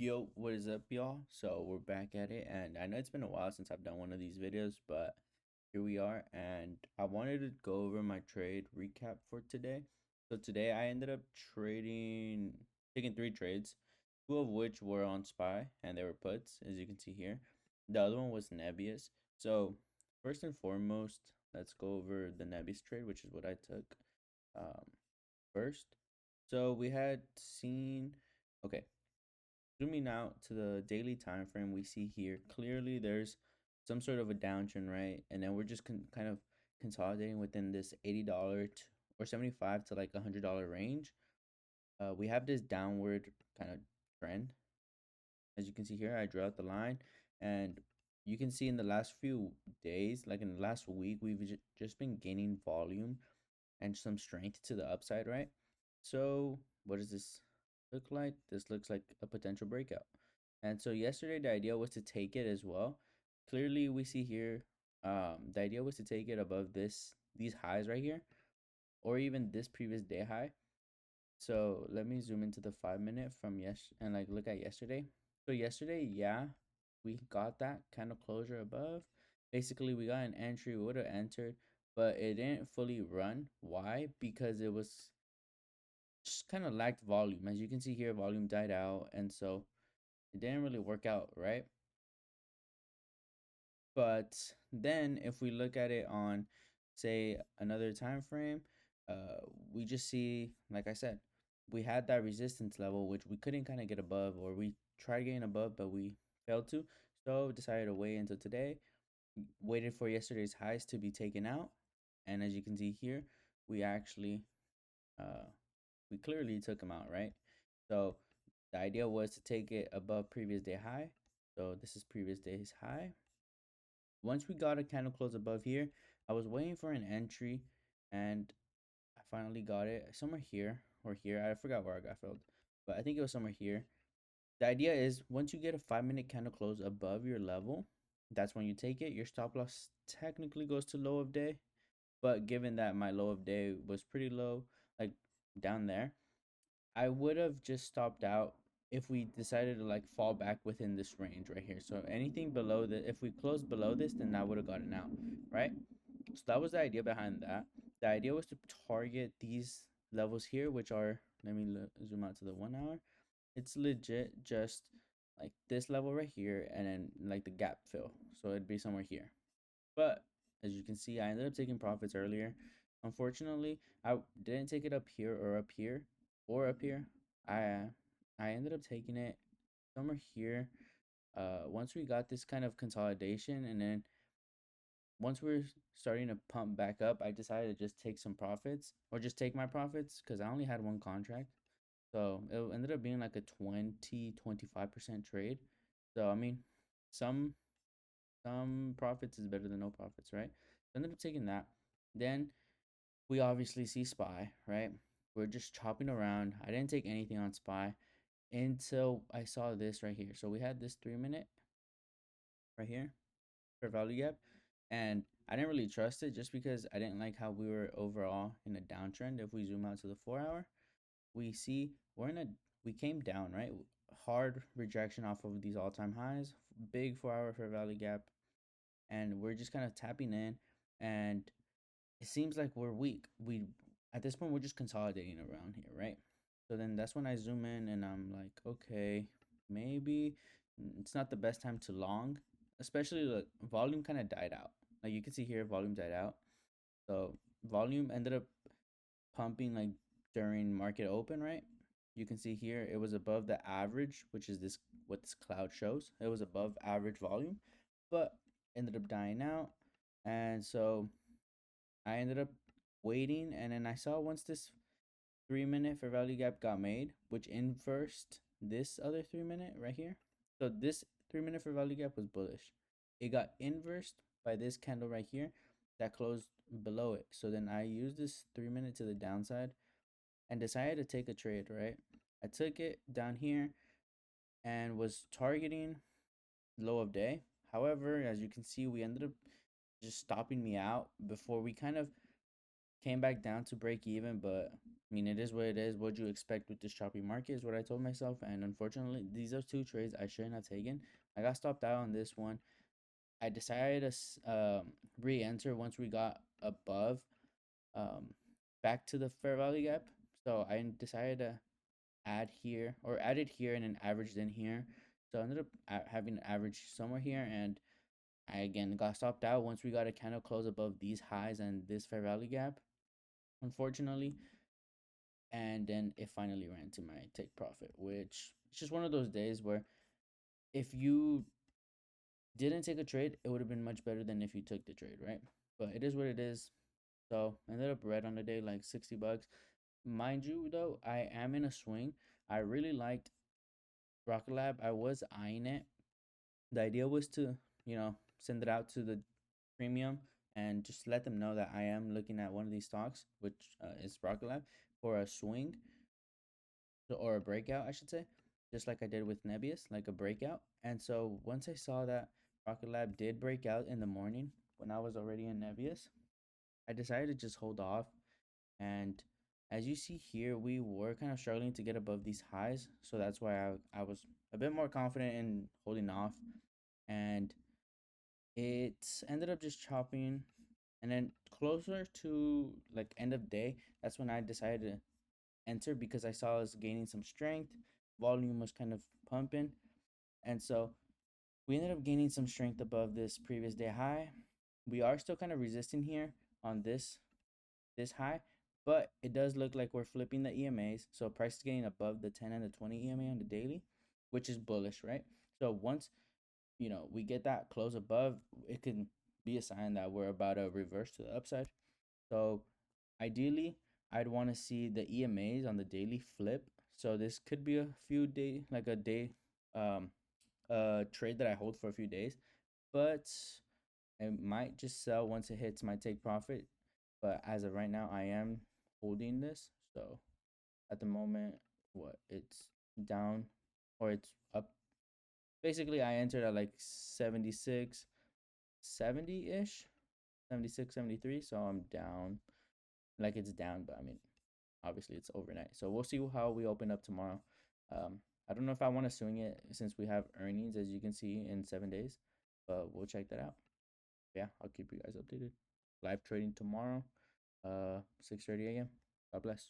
Yo, what is up, y'all? So we're back at it, and I know it's been a while since I've done one of these videos, but here we are, and I wanted to go over my trade recap for today. So today I ended up taking three trades, two of which were on SPY, and they were puts, as you can see here. The other one was Nebius. So first and foremost, let's go over the Nebius trade, which is what I took um, first. So we had seen, okay, zooming out to the daily time frame, we see here clearly there's some sort of a downtrend, right? And then we're just kind of consolidating within this $80 or 75 to like $100 range. We have this downward kind of trend. As you can see here, I drew out the line, and you can see in the last few days, like in the last week, we've just been gaining volume and some strength to the upside, right? So what does this look like? This looks like a potential breakout. And so yesterday the idea was to take it as well. Clearly we see here the idea was to take it above these highs right here, or even this previous day high. So let me zoom into the 5 minute from and like look at yesterday. So yesterday, yeah, we got that kind of closure above. Basically, we got an entry, we would have entered, but it didn't fully run. Why? Because it was just kind of lacked volume. As you can see here, volume died out, and so it didn't really work out, right? But then if we look at it on, say, another time frame, we just see, like I said, we had that resistance level which we couldn't kind of get above, or we tried getting above but we failed to. So decided to wait until today, waited for yesterday's highs to be taken out, and as you can see here, we actually uh we clearly took them out, right? So the idea was to take it above previous day high. So this is previous day's high. Once we got a candle close above here, I was waiting for an entry, and I finally got it somewhere here or here. I forgot where I got filled, but I think it was somewhere here. The idea is once you get a 5 minute candle close above your level, that's when you take it. Your stop loss technically goes to low of day, but given that my low of day was pretty low, like down there, I would have just stopped out if we decided to like fall back within this range right here. So anything below the, if we closed below this, then I would have gotten out, right? So that was the idea behind that. The idea was to target these levels here, which are, let me zoom out to the 1 hour. It's legit just like this level right here, and then like the gap fill. So it'd be somewhere here. But as you can see, I ended up taking profits earlier. Unfortunately, I didn't take it up here or up here or up here. I I ended up taking it somewhere here. Once we got this kind of consolidation, and then once we're starting to pump back up, I decided to just take some profits, or just take my profits, because I only had one contract. So it ended up being like a 25% trade. So I mean, some some profits is better than no profits, right? So I ended up taking that. Then we obviously see SPY, right? We're just chopping around. I didn't take anything on SPY until I saw this right here. So we had this 3 minute right here for value gap, and I didn't really trust it just because I didn't like how we were overall in a downtrend. If we zoom out to the 4 hour, we see we came down, right? Hard rejection off of these all-time highs, big 4 hour fair value gap, and we're just kind of tapping in, and it seems like we're weak. We At this point we're just consolidating around here, right? So then that's when I zoom in and I'm like, okay, maybe it's not the best time to long, especially the volume kind of died out. Like you can see here, volume died out. So volume ended up pumping like during market open, right? You can see here it was above the average, which is this what this cloud shows. It was above average volume, but ended up dying out. And so I ended up waiting, and then I saw once this 3 minute fair value gap got made, which inversed this other 3 minute right here. So this 3 minute fair value gap was bullish. It got inversed by this candle right here that closed below it. So then I used this 3 minute to the downside and decided to take a trade, right? I took it down here and was targeting low of day. However, as you can see, we ended up just stopping me out before we kind of came back down to break even, but I mean, it is what it is. What you expect with this choppy market is what I told myself. And unfortunately, these are two trades I shouldn't have taken. I got stopped out on this one. I decided to re-enter once we got above, um, back to the fair value gap. So I decided to add here, or added here and then averaged in here. So I ended up having an average somewhere here, and I again got stopped out once we got a candle close above these highs and this fair value gap, unfortunately. And then it finally ran to my take profit, which it's just one of those days where if you didn't take a trade, it would have been much better than if you took the trade, right? But it is what it is. So I ended up red on the day, like $60. Mind you, though, I am in a swing. I really liked Rocket Lab. I was eyeing it. The idea was to, send it out to the premium and just let them know that I am looking at one of these stocks, which is Rocket Lab, for a swing, or a breakout, I should say, just like I did with Nebius, like a breakout. And so once I saw that Rocket Lab did break out in the morning when I was already in Nebius, I decided to just hold off. And as you see here, we were kind of struggling to get above these highs. So that's why I was a bit more confident in holding off. And it ended up just chopping. And then closer to like end of day, that's when I decided to enter because I saw us gaining some strength. Volume was kind of pumping. And so we ended up gaining some strength above this previous day high. We are still kind of resisting here on this high, but it does look like we're flipping the EMAs. So price is getting above the 10 and the 20 EMA on the daily, which is bullish, right? So once we get that close above, it can be a sign that we're about to reverse to the upside. So ideally, I'd want to see the EMAs on the daily flip. So this could be a few day, like a day, um, trade that I hold for a few days, but it might just sell once it hits my take profit. But as of right now, I am holding this. So at the moment, what it's down or it's up. Basically, I entered at like 76, 70 ish, 76, 73. So I'm down. Like it's down, but I mean, obviously it's overnight. So we'll see how we open up tomorrow. I don't know if I want to swing it since we have earnings, as you can see, in 7 days, but we'll check that out. Yeah, I'll keep you guys updated. Live trading tomorrow, 6:30 a.m. God bless.